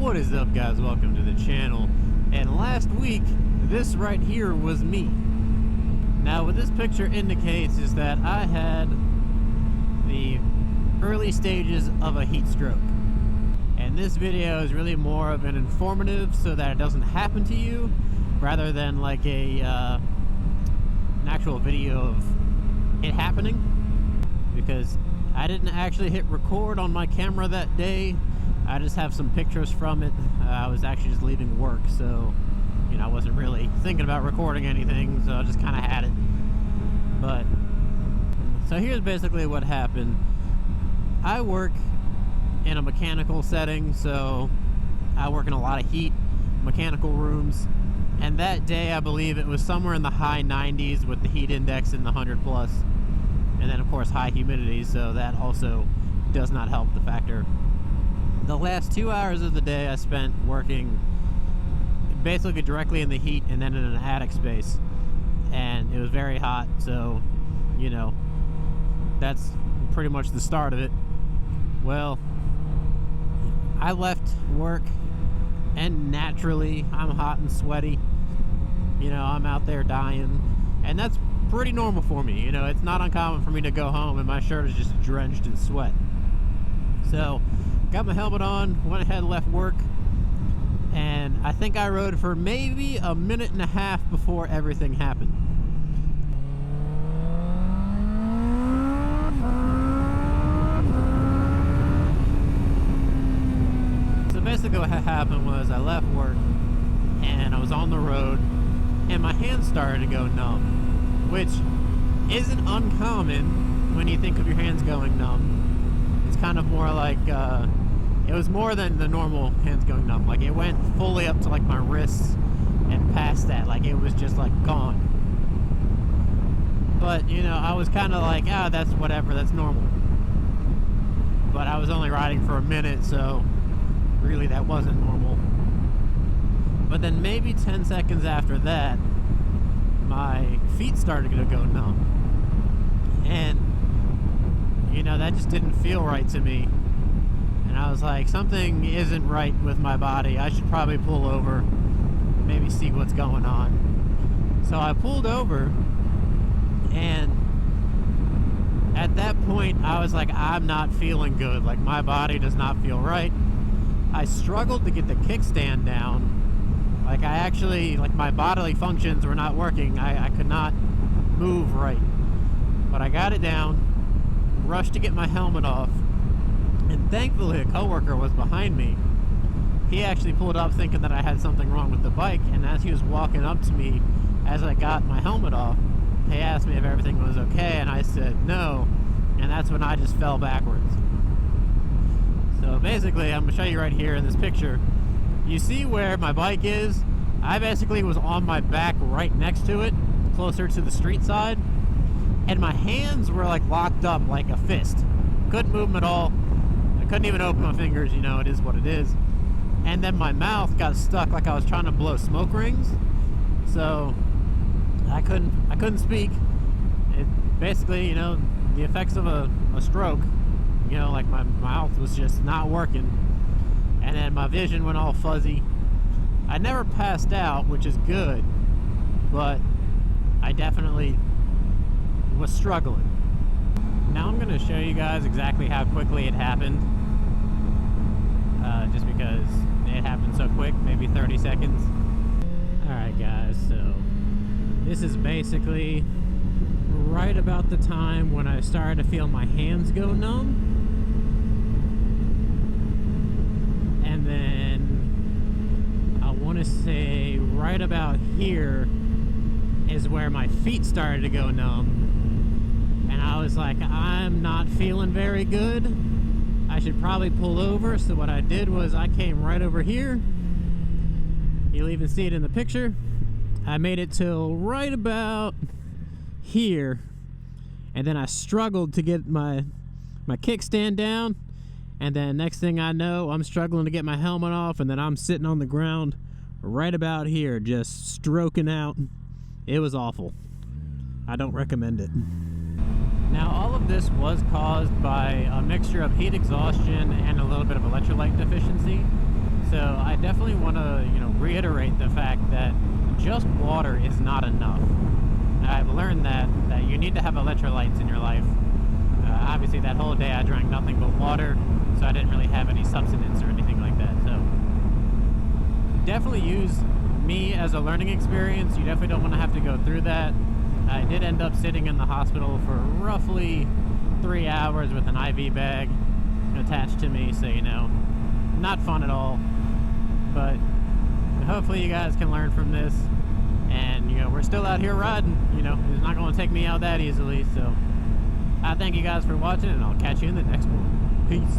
What is up, guys? Welcome to the channel. And last week, this right here was me. Now what this picture indicates is that I had the early stages of a heat stroke. And this video is really more of an informative so that it doesn't happen to you, rather than like an actual video of it happening. Because I didn't actually hit record on my camera that day. I just have some pictures from it. I was actually just leaving work, so I wasn't really thinking about recording anything, so I just kind of had it. But so here's basically what happened. I work in a mechanical setting, so I work in a lot of heat, mechanical rooms, and that day I believe it was somewhere in the high 90s with the heat index in the 100 plus, and then of course high humidity, so that also does not help the factor. The last 2 hours of the day I spent working basically directly in the heat and then in an attic space, and it was very hot, so that's pretty much the start of it. Well, I left work and naturally I'm hot and sweaty. I'm out there dying, and that's pretty normal for me. It's not uncommon for me to go home and my shirt is just drenched in sweat. So got my helmet on, went ahead and left work, and I think I rode for maybe a minute and a half before everything happened. So basically what happened was I left work and I was on the road and my hands started to go numb, which isn't uncommon when you think of your hands going numb. It's kind of more like, it was more than the normal hands going numb. Like it went fully up to like my wrists and past that. Like it was just like gone. But, I was kind of like, that's whatever, that's normal. But I was only riding for a minute, so really that wasn't normal. But then maybe 10 seconds after that, my feet started to go numb. And that just didn't feel right to me. And I was like, something isn't right with my body. I should probably pull over, maybe see what's going on. So I pulled over, and at that point, I was like, I'm not feeling good. Like, my body does not feel right. I struggled to get the kickstand down. Like, my bodily functions were not working. I could not move right. But I got it down, rushed to get my helmet off, and thankfully a coworker was behind me. He actually pulled up thinking that I had something wrong with the bike, and as he was walking up to me as I got my helmet off, he asked me if everything was okay, and I said no, and that's when I just fell backwards. So basically, I'm going to show you right here in this picture. You see where my bike is? I basically was on my back right next to it, closer to the street side, and my hands were like locked up like a fist. Couldn't move them at all. I couldn't even open my fingers, it is what it is. And then my mouth got stuck like I was trying to blow smoke rings. So I couldn't speak. It basically, the effects of a stroke, like my mouth was just not working. And then my vision went all fuzzy. I never passed out, which is good, but I definitely was struggling. Now I'm going to show you guys exactly how quickly it happened, just because it happened so quick, maybe 30 seconds. Alright guys, so this is basically right about the time when I started to feel my hands go numb, and then I want to say right about here is where my feet started to go numb. And I was like, I'm not feeling very good. I should probably pull over. So what I did was I came right over here. You'll even see it in the picture. I made it till right about here. And then I struggled to get my kickstand down. And then next thing I know, I'm struggling to get my helmet off. And then I'm sitting on the ground right about here, just stroking out. It was awful. I don't recommend it. Now all of this was caused by a mixture of heat exhaustion and a little bit of electrolyte deficiency. So I definitely want to, reiterate the fact that just water is not enough. I've learned that you need to have electrolytes in your life. Obviously, that whole day I drank nothing but water, so I didn't really have any substance or anything like that. So definitely use me as a learning experience. You definitely don't want to have to go through that. I did end up sitting in the hospital for roughly 3 hours with an IV bag attached to me, so not fun at all. But hopefully you guys can learn from this, and we're still out here riding. It's not going to take me out that easily. So I thank you guys for watching, and I'll catch you in the next one. Peace.